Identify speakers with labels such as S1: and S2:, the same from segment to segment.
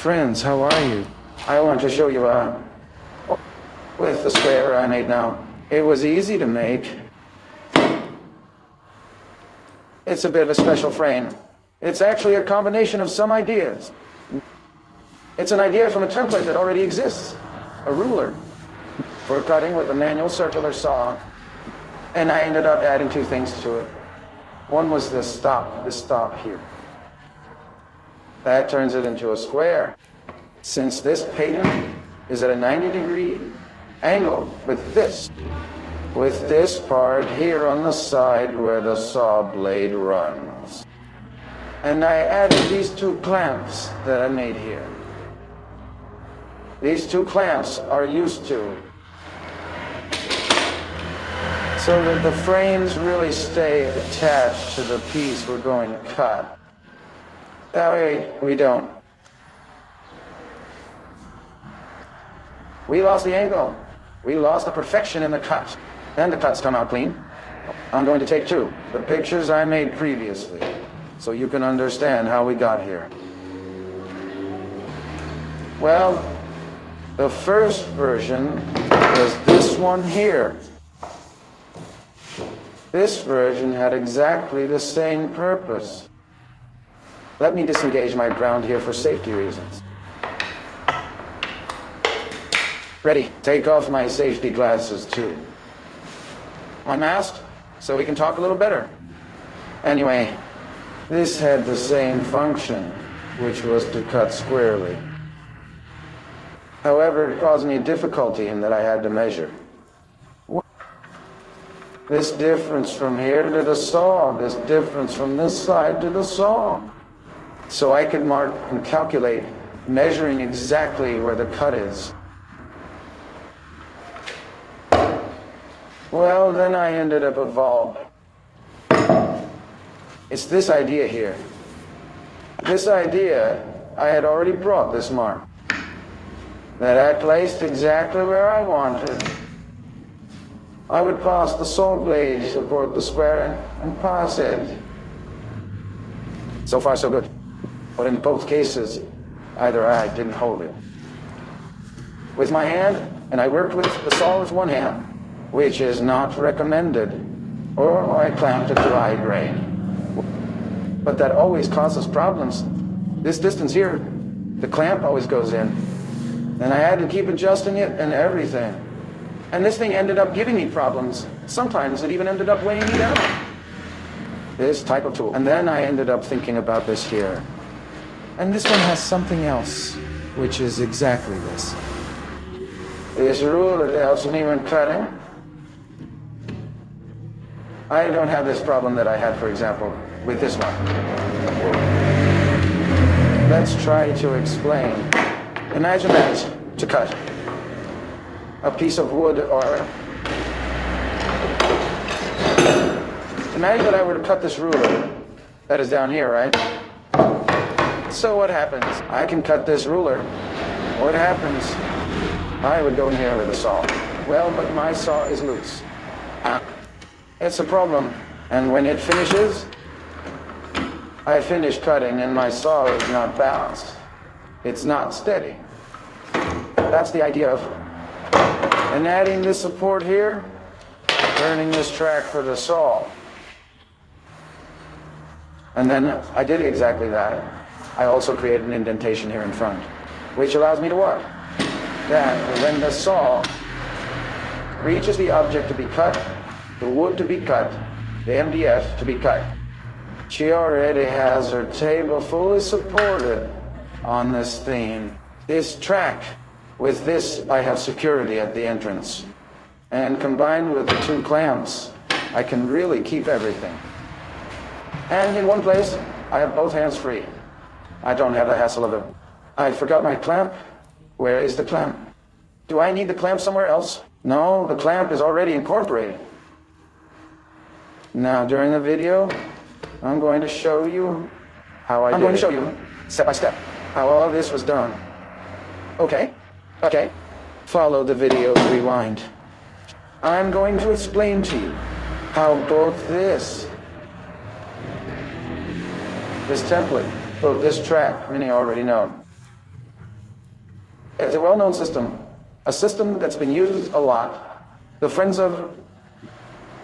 S1: Friends, how are you? I want to show you with the square I made now. It was easy to make. It's a bit of a special frame. It's actually a combination of some ideas. It's an idea from a template that already exists. A ruler for cutting with a manual circular saw. And I ended up adding two things to it. One was this stop here. That turns it into a square. Since this patent is at a 90-degree angle with this part here on the side where the saw blade runs. And I added these two clamps that I made here. These two clamps are used to so that the frames really stay attached to the piece we're going to cut. That way we don't. We lost the angle. We lost the perfection in the cut. And the cuts come out clean. I'm going to take two, the pictures I made previously, so you can understand how we got here. Well, the first version was this one here. This version had exactly the same purpose. Let me disengage my ground here for safety reasons. Ready, take off my safety glasses too. My mask, so we can talk a little better. Anyway, this had the same function, which was to cut squarely. However, it caused me a difficulty in that I had to measure. This difference from here to the saw, this difference from this side to the saw. So I could mark and calculate, measuring exactly where the cut is. Well, then I ended up evolving. It's this idea here. This idea, I had already brought this mark that I placed exactly where I wanted. I would pass the saw blade toward the square and pass it. So far, so good. But in both cases, either I didn't hold it with my hand, and I worked with the saw with one hand, which is not recommended, or I clamped it to high grade. But that always causes problems. This distance here, the clamp always goes in, and I had to keep adjusting it and everything. And this thing ended up giving me problems. Sometimes it even ended up weighing me down. This type of tool. And then I ended up thinking about this here. And this one has something else, which is exactly this. This ruler that helps me when cutting. I don't have this problem that I had, for example, with this one. Let's try to explain. Imagine that to cut a piece of wood, or imagine that I were to cut this ruler that is down here, right? So what happens? I can cut this ruler. What happens? I would go in here with a saw. Well, but my saw is loose. It's a problem. And when it finishes, I finish cutting and my saw is not balanced. It's not steady. That's the idea of, and adding this support here, turning this track for the saw. And then I did exactly that. I also created an indentation here in front, which allows me to what? That when the saw reaches the object to be cut, the wood to be cut, the MDF to be cut, she already has her table fully supported on this theme. This track, with this I have security at the entrance. And combined with the two clamps, I can really keep everything. And in one place, I have both hands free. I don't have the hassle of it. I forgot my clamp. Where is the clamp? Do I need the clamp somewhere else? No, the clamp is already incorporated. Now, during the video, I'm going to show you how I'm going to show you, step by step, how all this was done. Okay? Okay. Follow the video, rewind. I'm going to explain to you how both this template, both this track, many already know, It's a well-known system, a system that's been used a lot. The friends of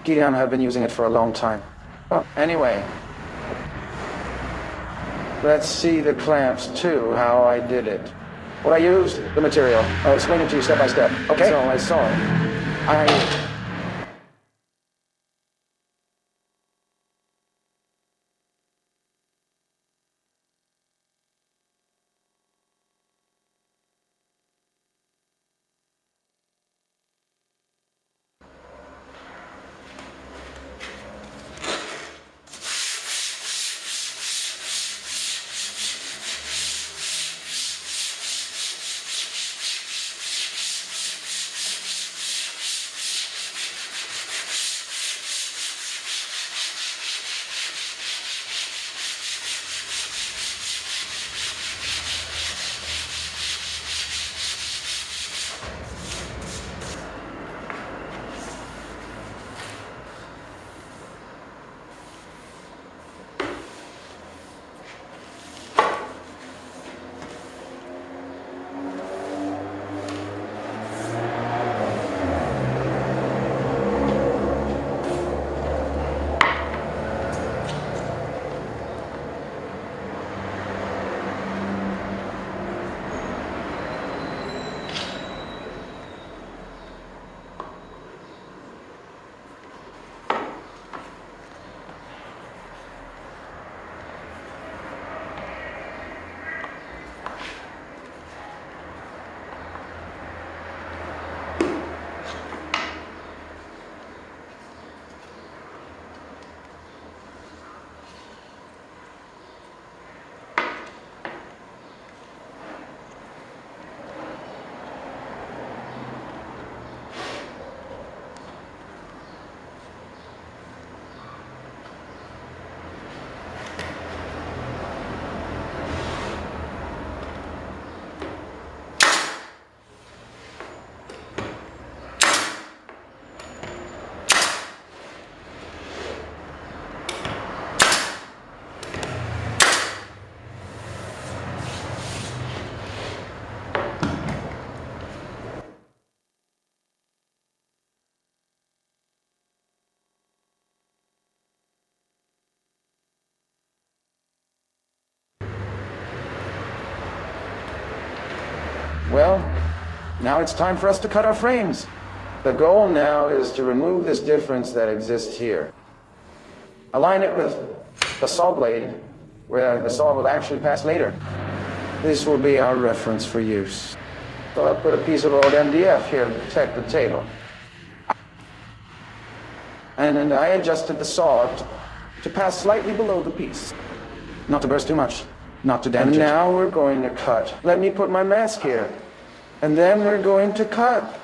S1: Gideon have been using it for a long time. Oh, anyway, let's see the clamps too, how I did it. What I used, the material. I'll explain it to you step by step. Okay? So I saw it. Well, now it's time for us to cut our frames. The goal now is to remove this difference that exists here. Align it with the saw blade, where the saw will actually pass later. This will be our reference for use. So I'll put a piece of old MDF here to protect the table. And then I adjusted the saw to pass slightly below the piece. Not to burst too much, not to damage it. And now we're going to cut. Let me put my mask here. And then we're going to cut.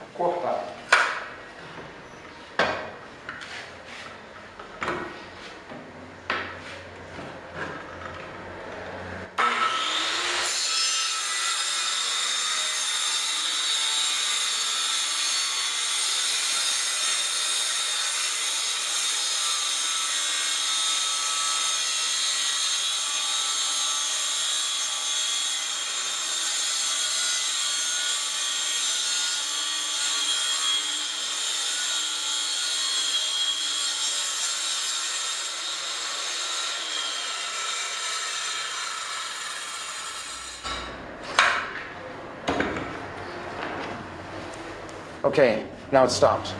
S1: Okay, now it's stopped.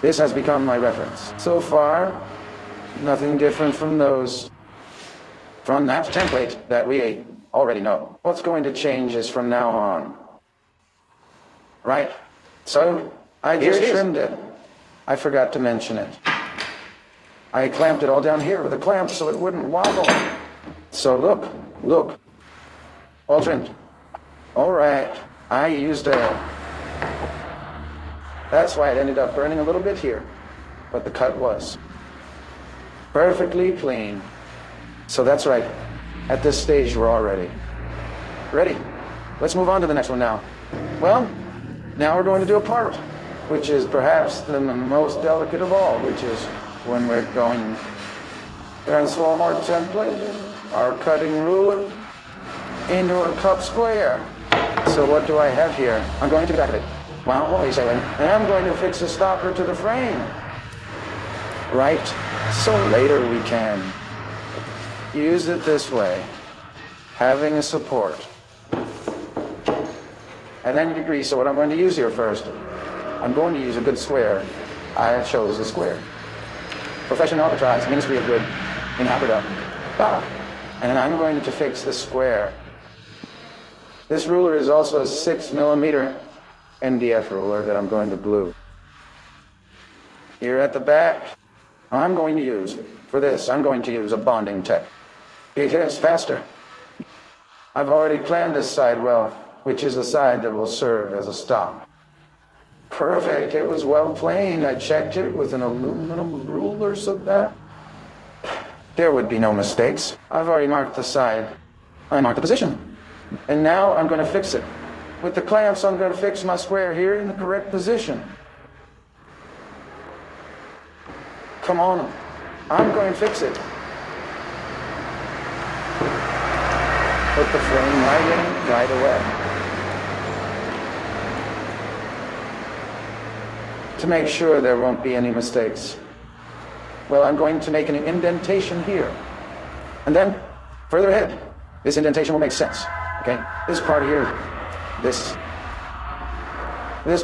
S1: This has become my reference. So far, nothing different from those, from that template that we already know. What's going to change is from now on. Right? So, I just trimmed it. I forgot to mention it. I clamped it all down here with a clamp so it wouldn't wobble. So look, all trimmed. All right, I used a... That's why it ended up burning a little bit here, but the cut was perfectly clean. So that's right, at this stage we're all ready. Ready? Let's move on to the next one now. Well, now we're going to do a part, which is perhaps the most delicate of all, which is when we're going to transform our template, our cutting ruler, into a cup square. So what do I have here? I'm going to the back of it. Well, what are you saying? And I'm going to fix the stopper to the frame. Right? So later we can use it this way, having a support. And then you grease. So what I'm going to use here first, I'm going to use a good square. I chose a square. Professional arbitrage, Ministry of Good in Aberdeen. And then I'm going to fix the square. This ruler is also a 6mm NDF ruler that I'm going to glue. Here at the back, I'm going to use, for this, I'm going to use a bonding tech. Because faster. I've already planned this side well, which is the side that will serve as a stop. Perfect, it was well planed. I checked it with an aluminum ruler so that there would be no mistakes. I've already marked the side. I marked the position. And now I'm going to fix it. With the clamps, I'm going to fix my square here in the correct position. Come on, I'm going to fix it. Put the frame right in, right away. To make sure there won't be any mistakes. Well, I'm going to make an indentation here. And then, further ahead, this indentation will make sense. Okay? This part here, this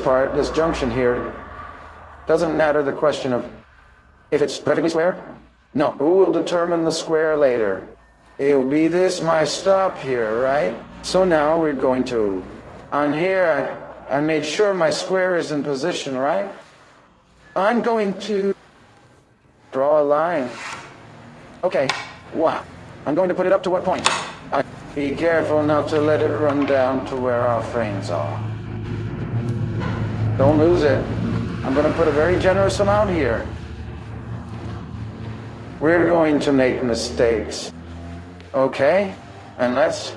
S1: part, this junction here, doesn't matter the question of if it's perfectly square. No, who will determine the square later? It'll be this, my stop here, right? So now we're going to, on here, I made sure my square is in position, right? I'm going to draw a line. Okay, wow. I'm going to put it up to what point? Be careful not to let it run down to where our frames are. Don't lose it. I'm going to put a very generous amount here. We're going to make mistakes. Okay? And let's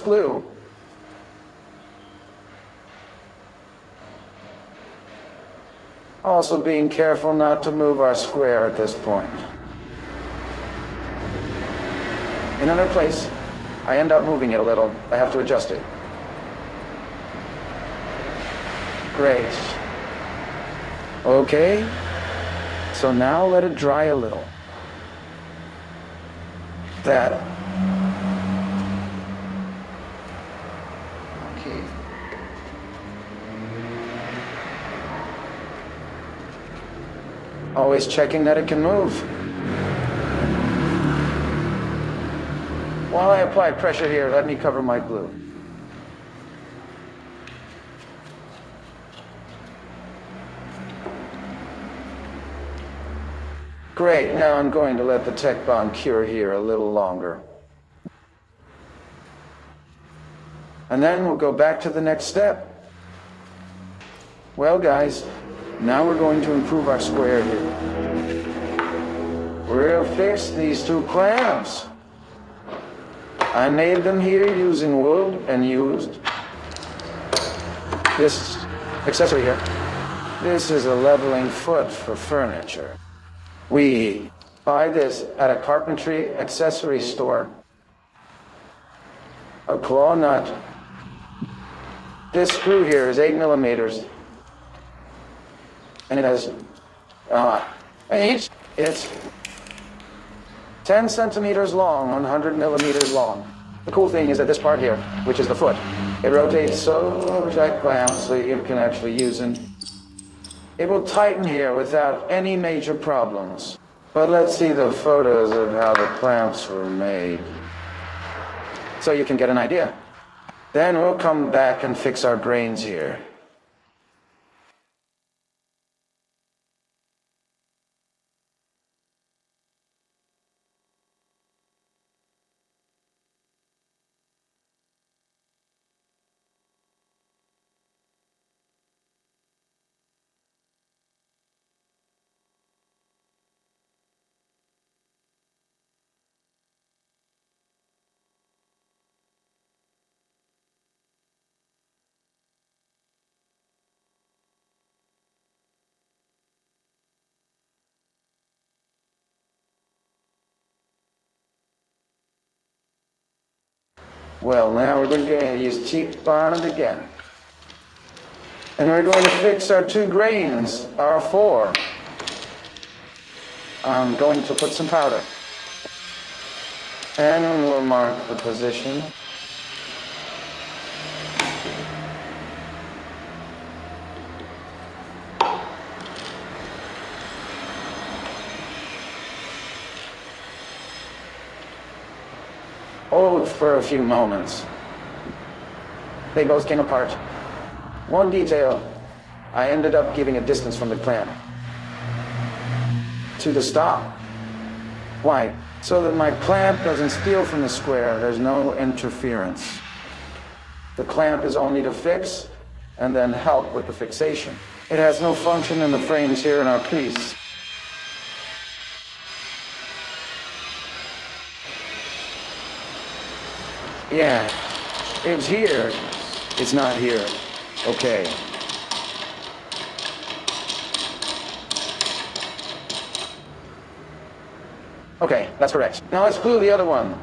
S1: glue. Also being careful not to move our square at this point. In another place, I end up moving it a little. I have to adjust it. Great. Okay. So now let it dry a little. That. Okay. Always checking that it can move. While I apply pressure here, let me cover my glue. Great, now I'm going to let the Tech Bond cure here a little longer. And then we'll go back to the next step. Well guys, now we're going to improve our square here. We'll fix these two clamps. I made them here using wood and used this accessory here. This is a leveling foot for furniture. We buy this at a carpentry accessory store. A claw nut. This screw here is 8mm. And it has, it's 10 centimeters long, 100mm long. The cool thing is that this part here, which is the foot, it rotates so tight clamp so you can actually use it. It will tighten here without any major problems. But let's see the photos of how the clamps were made, so you can get an idea. Then we'll come back and fix our brains here. Well, now we're going to use cheap bond again. And we're going to fix our 2 grains, our 4. I'm going to put some powder. And we'll mark the position. Hold for a few moments. They both came apart. One detail, I ended up giving a distance from the clamp to the stop. Why? So that my clamp doesn't steal from the square. There's no interference. The clamp is only to fix and then help with the fixation. It has no function in the frames here in our piece. Yeah, it's here. It's not here. Okay. Okay, that's correct. Now let's glue the other one.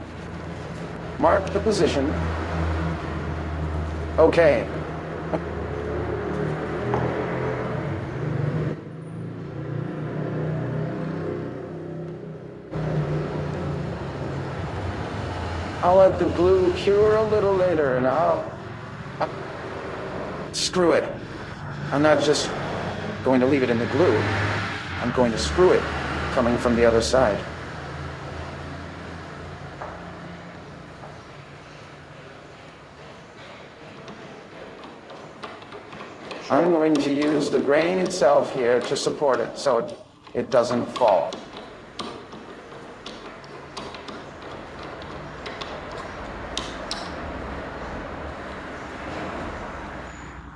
S1: Mark the position. Okay. I'll let the glue cure a little later and I'll screw it. I'm not just going to leave it in the glue. I'm going to screw it coming from the other side. I'm going to use the grain itself here to support it so it doesn't fall.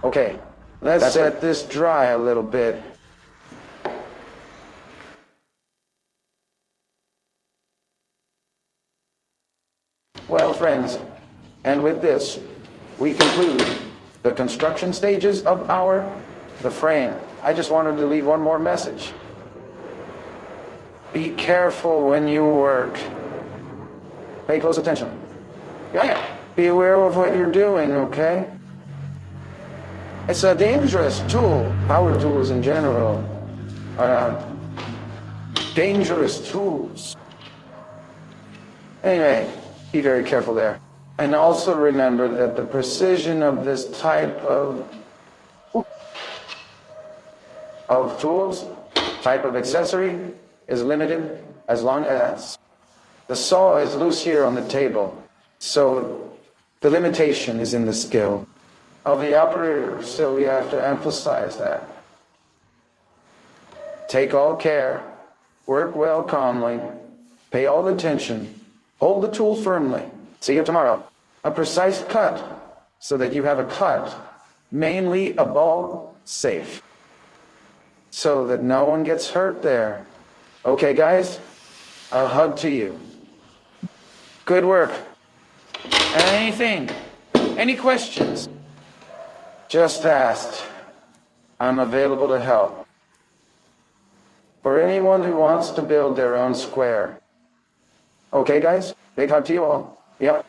S1: Okay, let's let this dry a little bit. Well, friends, and with this, we conclude the construction stages of the frame. I just wanted to leave one more message. Be careful when you work. Pay close attention. Yeah. Be aware of what you're doing, okay? It's a dangerous tool. Power tools in general are dangerous tools. Anyway, be very careful there. And also remember that the precision of this type of tools, type of accessory, is limited as long as the saw is loose here on the table. So the limitation is in the skill of the operator, so we have to emphasize that. Take all care, work well calmly, pay all attention, hold the tool firmly. See you tomorrow. A precise cut, so that you have a cut, mainly a ball safe, so that no one gets hurt there. Okay, guys? A hug to you. Good work. Anything? Any questions? Just ask. I'm available to help. For anyone who wants to build their own square. Okay, guys? Big hug to you all. Yep.